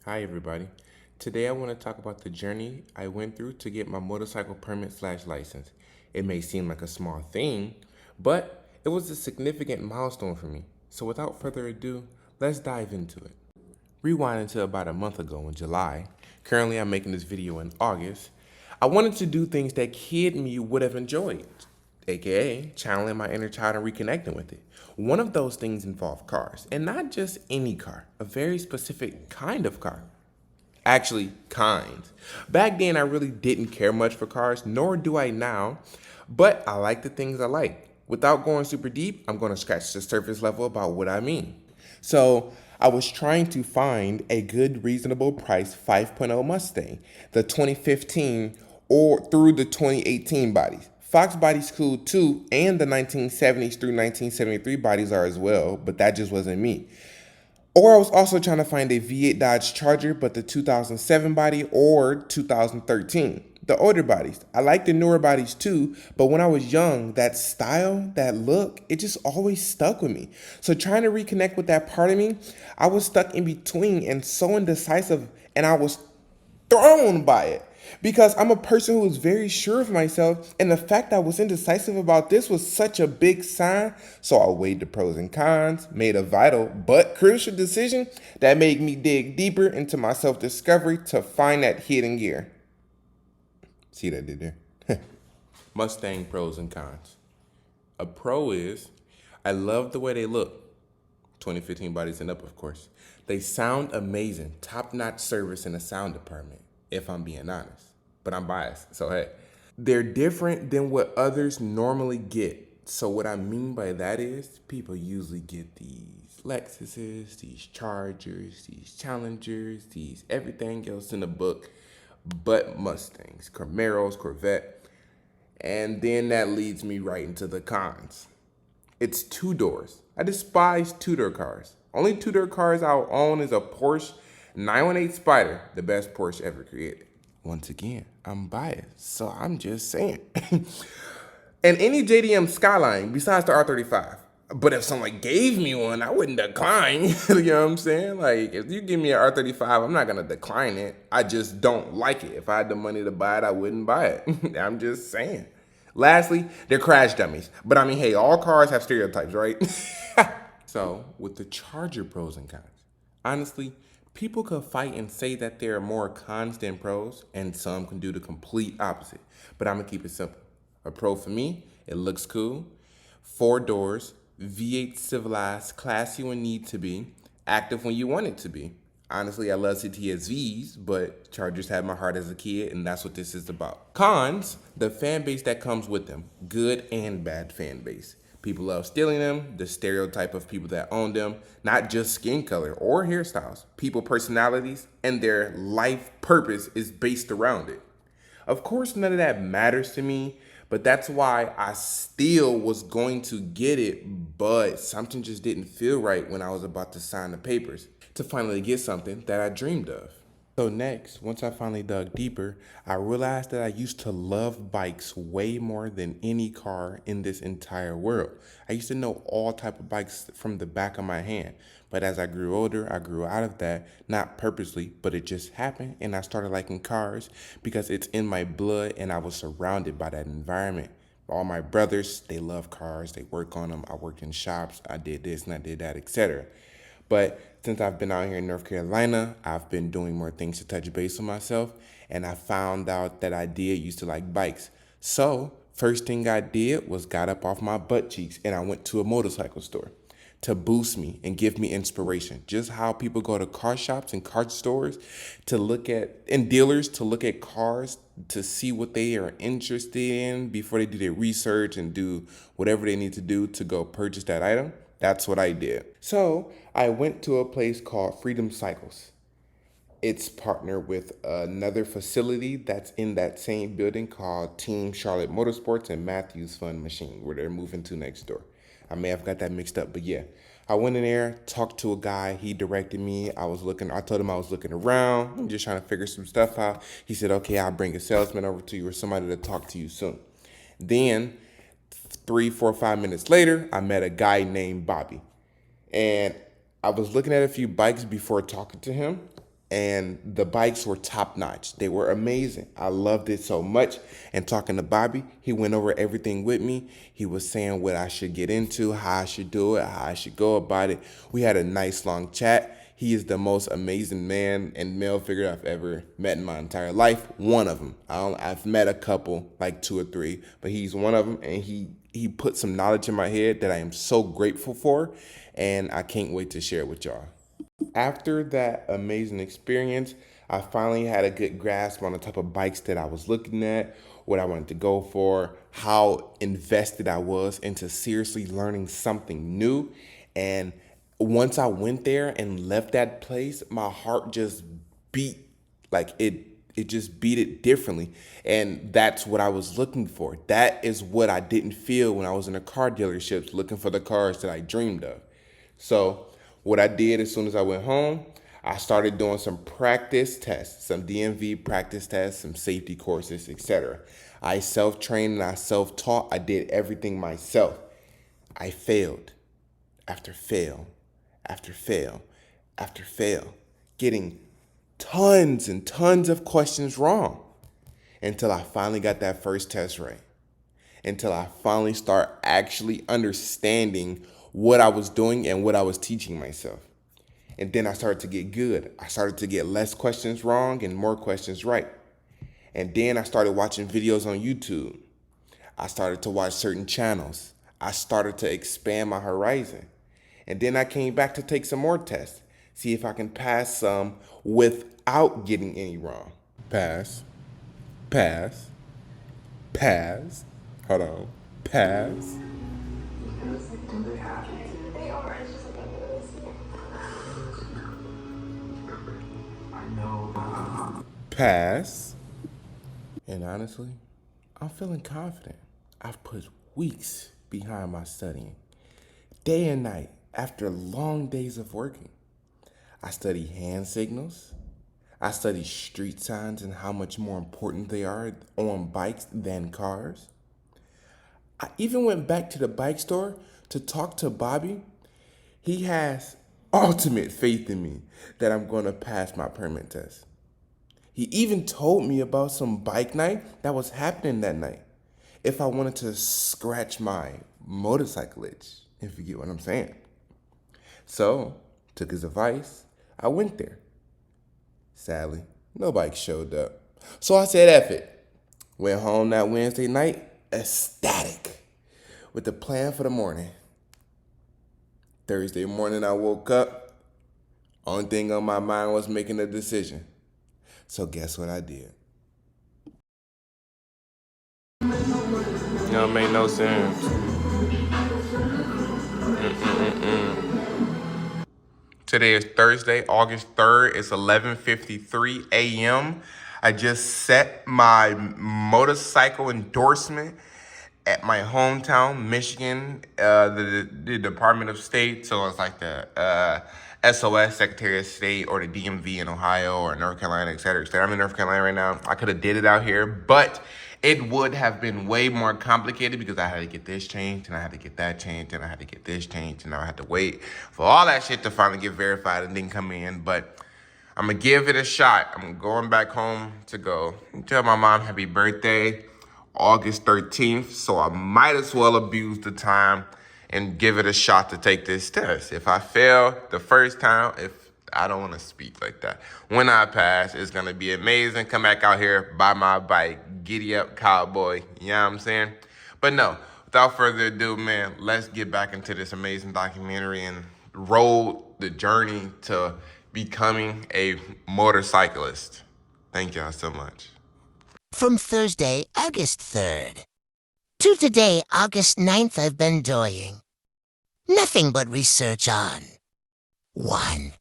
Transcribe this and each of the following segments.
Hi everybody. Today I want to talk about the journey I went through to get my motorcycle permit/license. It may seem like a small thing, but it was a significant milestone for me. So without further ado, let's dive into it. Rewinding to about a month ago in July, currently I'm making this video in August, I wanted to do things that kid me would have enjoyed, aka channeling my inner child and reconnecting with it. One of those things involved cars, and not just any car, a very specific kind of car. Actually, kinds. Back then, I really didn't care much for cars, nor do I now, but I like the things I like. Without going super deep, I'm going to scratch the surface level about what I mean. So, I was trying to find a good, reasonable price 5.0 Mustang, the 2015 or through the 2018 bodies. Fox body's cool too, and the 1970s through 1973 bodies are as well, but that just wasn't me. Or I was also trying to find a V8 Dodge Charger, but the 2007 body or 2013. The older bodies. I like the newer bodies too, but when I was young, that style, that look, it just always stuck with me. So trying to reconnect with that part of me, I was stuck in between and so indecisive, and I was thrown by it because I'm a person who is very sure of myself, and the fact I was indecisive about this was such a big sign. So I weighed the pros and cons, made a vital but crucial decision that made me dig deeper into my self-discovery to find that hidden gear. See what I did there? Mustang pros and cons. A pro is I love the way they look. 2015 bodies and up, of course. They sound amazing, top-notch service in the sound department, if I'm being honest. But I'm biased, so hey. They're different than what others normally get. So what I mean by that is people usually get these Lexuses, these Chargers, these Challengers, these everything else in the book, but Mustangs, Camaros, Corvette. And then that leads me right into the cons. It's two doors. I despise two-door cars. Only two-door cars I'll own is a Porsche 918 Spider, the best Porsche ever created. Once again, I'm biased, so I'm just saying. And any JDM Skyline besides the R35. But if someone gave me one, I wouldn't decline. You know what I'm saying? Like, if you give me an R35, I'm not gonna decline it. I just don't like it. If I had the money to buy it, I wouldn't buy it. I'm just saying. Lastly, they're crash dummies. But I mean, hey, all cars have stereotypes, right? So, with the Charger pros and cons, honestly, people could fight and say that there are more cons than pros, and some can do the complete opposite. But I'm gonna keep it simple. A pro for me, it looks cool. Four doors, V8 civilized, classy when need to be, active when you want it to be. Honestly, I love CTSVs, but Chargers had my heart as a kid, and that's what this is about. Cons, the fan base that comes with them, good and bad fan base. People love stealing them, the stereotype of people that own them, not just skin color or hairstyles, people personalities, and their life purpose is based around it. Of course, none of that matters to me, but that's why I still was going to get it, but something just didn't feel right when I was about to sign the papers to finally get something that I dreamed of. So next, once I finally dug deeper, I realized that I used to love bikes way more than any car in this entire world. I used to know all type of bikes from the back of my hand. But as I grew older, I grew out of that, not purposely, but it just happened, and I started liking cars because it's in my blood and I was surrounded by that environment. All my brothers, they love cars, they work on them. I worked in shops, I did this and I did that, etc. But since I've been out here in North Carolina, I've been doing more things to touch base on myself, and I found out that I used to like bikes. So, first thing I did was got up off my butt cheeks and I went to a motorcycle store to boost me and give me inspiration. Just how people go to car shops and car stores to look at, and dealers to look at cars to see what they are interested in before they do their research and do whatever they need to do to go purchase that item. That's what I did. So I went to a place called Freedom Cycles. It's partnered with another facility that's in that same building called Team Charlotte Motorsports and Matthews Fun Machine, where they're moving to next door. I may have got that mixed up, but yeah. I went in there, talked to a guy, he directed me. I told him I was looking around, I'm just trying to figure some stuff out. He said, okay, I'll bring a salesman over to you or somebody to talk to you soon. Then 3, 4, 5 minutes later, I met a guy named Bobby. And I was looking at a few bikes before talking to him. and the bikes were top notch. They were amazing. I loved it so much. And talking to Bobby, he went over everything with me. He was saying what I should get into, how I should do it, how I should go about it. We had a nice long chat. He is the most amazing man and male figure I've ever met in my entire life. One of them. I've met a couple, like 2 or 3, but he's one of them, and he put some knowledge in my head that I am so grateful for, and I can't wait to share it with y'all. After that amazing experience, I finally had a good grasp on the type of bikes that I was looking at, what I wanted to go for, how invested I was into seriously learning something new. And once I went there and left that place, my heart just beat like it just beat it differently. And that's what I was looking for. That is what I didn't feel when I was in the car dealerships looking for the cars that I dreamed of. So what I did as soon as I went home, I started doing some practice tests, some DMV practice tests, some safety courses, etc. I self-trained and I self-taught. I did everything myself. I failed after fail after fail after fail, getting tons and tons of questions wrong until I finally got that first test right, until I finally start actually understanding what I was doing and what I was teaching myself. And then I started to get good. I started to get less questions wrong and more questions right. And then I started watching videos on YouTube. I started to watch certain channels. I started to expand my horizon. And then I came back to take some more tests, see if I can pass some without getting any wrong. Pass, pass, pass. Hold on. Pass. Pass. And honestly, I'm feeling confident. I've put weeks behind my studying, day and night, after long days of working. I study hand signals. I study street signs and how much more important they are on bikes than cars. I even went back to the bike store to talk to Bobby. He has ultimate faith in me that I'm going to pass my permit test. He even told me about some bike night that was happening that night, if I wanted to scratch my motorcycle itch, if you get what I'm saying. So, took his advice. I went there. Sadly, no bike showed up. So I said, F it. Went home that Wednesday night, ecstatic, with the plan for the morning. Thursday morning, I woke up. Only thing on my mind was making a decision. So guess what I did? You know, it made no sense. Today is Thursday, August 3rd. It's 11:53 a.m. I just set my motorcycle endorsement at my hometown, Michigan, the Department of State. So it's like the SOS, Secretary of State, or the DMV in Ohio or North Carolina, et cetera, et cetera. I'm in North Carolina right now. I could have did it out here, but it would have been way more complicated because I had to get this changed, and I had to get that changed, and I had to get this changed, and I had to wait for all that shit to finally get verified and then come in. But I'm going to give it a shot. I'm going back home to go tell my mom happy birthday, August 13th. So I might as well abuse the time and give it a shot to take this test. If I fail the first time, I don't want to speak like that. When I pass, it's going to be amazing. Come back out here, buy my bike, giddy up cowboy. You know what I'm saying? But no, without further ado, man, let's get back into this amazing documentary and roll the journey to becoming a motorcyclist. Thank y'all so much. From Thursday, August 3rd, to today, August 9th, I've been doing nothing but research on 1.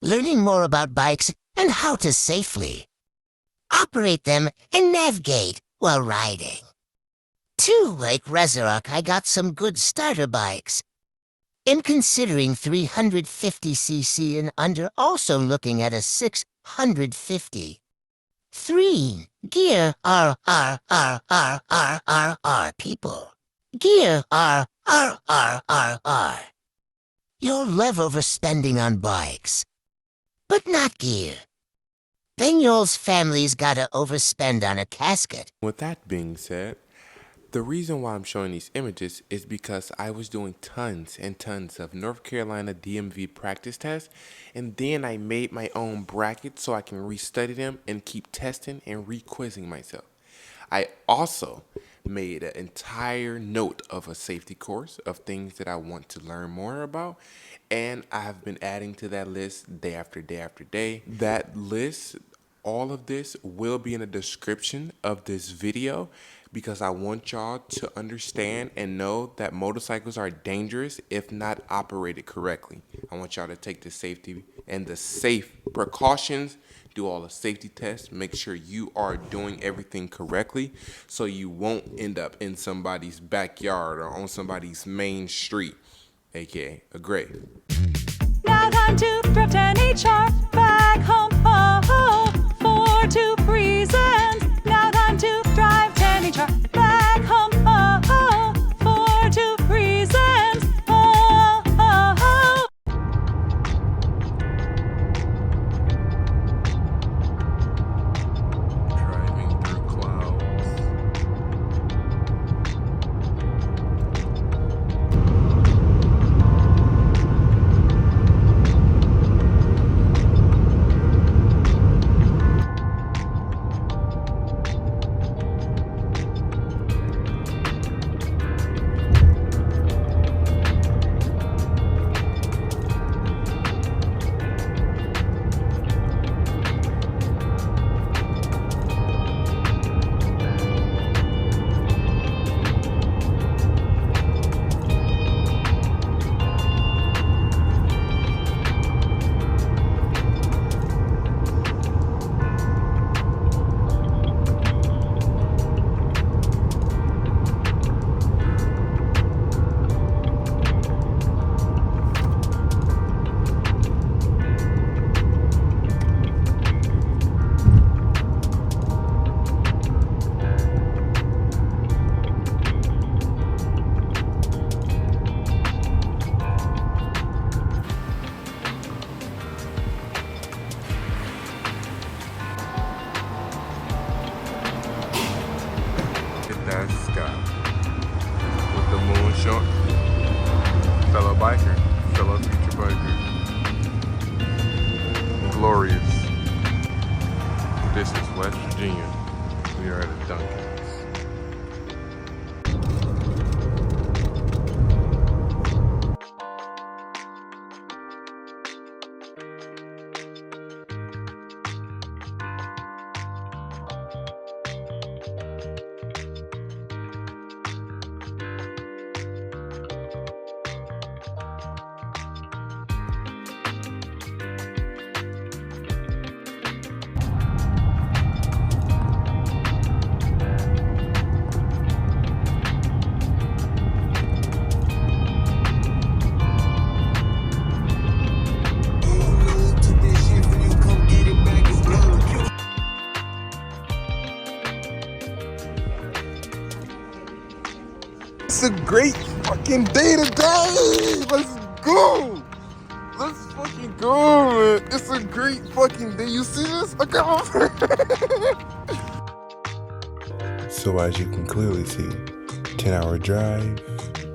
Learning more about bikes and how to safely operate them and navigate while riding. 2. Like Resurrect, I got some good starter bikes. In considering 350cc and under, also looking at a 650. 3. Gear R, people. Gear R. Your love overspending on bikes. but not gear. Then Yalls' family's gotta overspend on a casket. With that being said, the reason why I'm showing these images is because I was doing tons and tons of North Carolina DMV practice tests, and then I made my own brackets so I can restudy them and keep testing and re-quizzing myself. I also made an entire note of a safety course of things that I want to learn more about, and I have been adding to that list day after day after day. That list, all of this will be in the description of this video because I want y'all to understand and know that motorcycles are dangerous if not operated correctly. I want y'all to take the safety and the safe precautions, do all the safety tests, make sure you are doing everything correctly so you won't end up in somebody's backyard or on somebody's main street, aka a grave. Now time to drive 10 HR back home, for 2 reasons. Now time to drive 10 HR back home, for 2 reasons. Driving through clouds. Hit that sky with the moon showing. Fellow biker, fellow future biker. Glorious. This is West Virginia. We are at a Dunkin'. It's a great fucking day today. Let's go. Let's fucking go, man. It's a great fucking day. You see this? Okay. So as you can clearly see, 10-hour drive,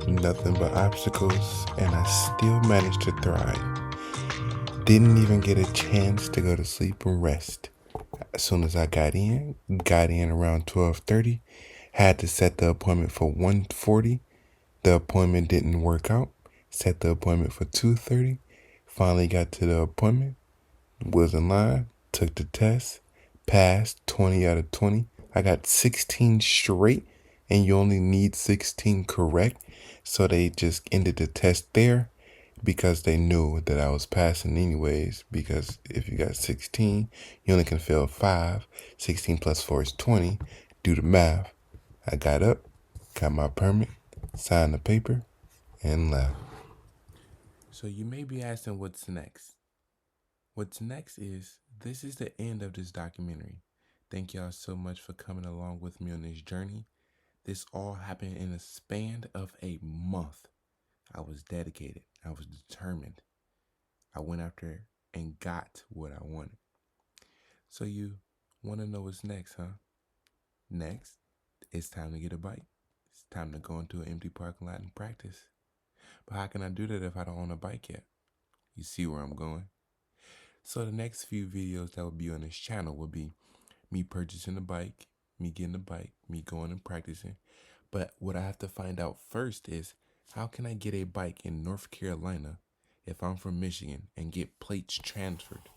nothing but obstacles, and I still managed to thrive. Didn't even get a chance to go to sleep and rest. As soon as I got in around 12:30, had to set the appointment for 1:40. The appointment didn't work out. Set the appointment for 2:30. Finally got to the appointment. Was in line. Took the test. Passed 20 out of 20. I got 16 straight, and you only need 16 correct. So they just ended the test there because they knew that I was passing anyways. Because if you got 16, you only can fail 5. 16 plus 4 is 20. Do the math. I got up, got my permit, signed the paper, and left. So you may be asking what's next. What's next is, this is the end of this documentary. Thank y'all so much for coming along with me on this journey. This all happened in a span of a month. I was dedicated. I was determined. I went after and got what I wanted. So you want to know what's next, huh? Next, it's time to get a bike. It's time to go into an empty parking lot and practice. But how can I do that if I don't own a bike yet? You see where I'm going? So the next few videos that will be on this channel will be me purchasing a bike, me getting a bike, me going and practicing. But what I have to find out first is, how can I get a bike in North Carolina if I'm from Michigan and get plates transferred?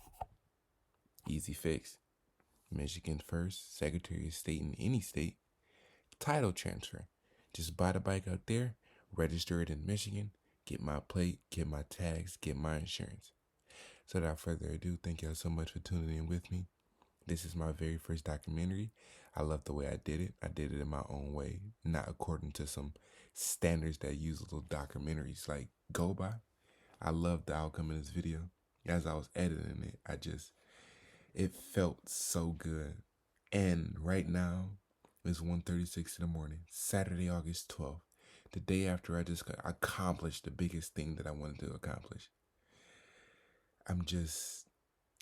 Easy fix. Michigan first, Secretary of State in any state, title transfer. Just buy the bike out there, register it in Michigan, get my plate, get my tags, get my insurance. So without further ado, thank y'all so much for tuning in with me. This is my very first documentary. I love the way I did it. I did it in my own way, not according to some standards that usual documentaries like go by. I love the outcome of this video. As I was editing it, it felt so good. And right now, it's 1:36 in the morning, Saturday, August 12th, the day after I just accomplished the biggest thing that I wanted to accomplish. I'm just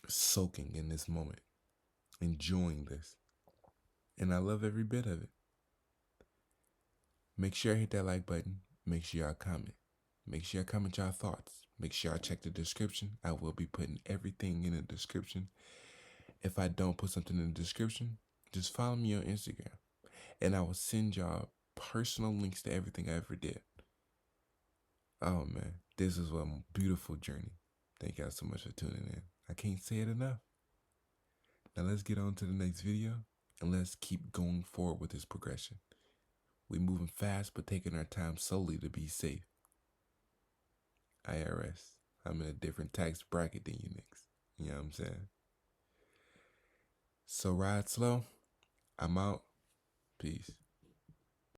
soaking in this moment, enjoying this, and I love every bit of it. Make sure I hit that like button. Make sure y'all comment. Make sure y'all comment y'all thoughts. Make sure I check the description. I will be putting everything in the description. If I don't put something in the description, just follow me on Instagram, and I will send y'all personal links to everything I ever did. Oh man, this is a beautiful journey. Thank y'all so much for tuning in. I can't say it enough. Now let's get on to the next video, and let's keep going forward with this progression. We're moving fast, but taking our time slowly to be safe. IRS, I'm in a different tax bracket than you niggas. You know what I'm saying? So ride slow. I'm out. Peace.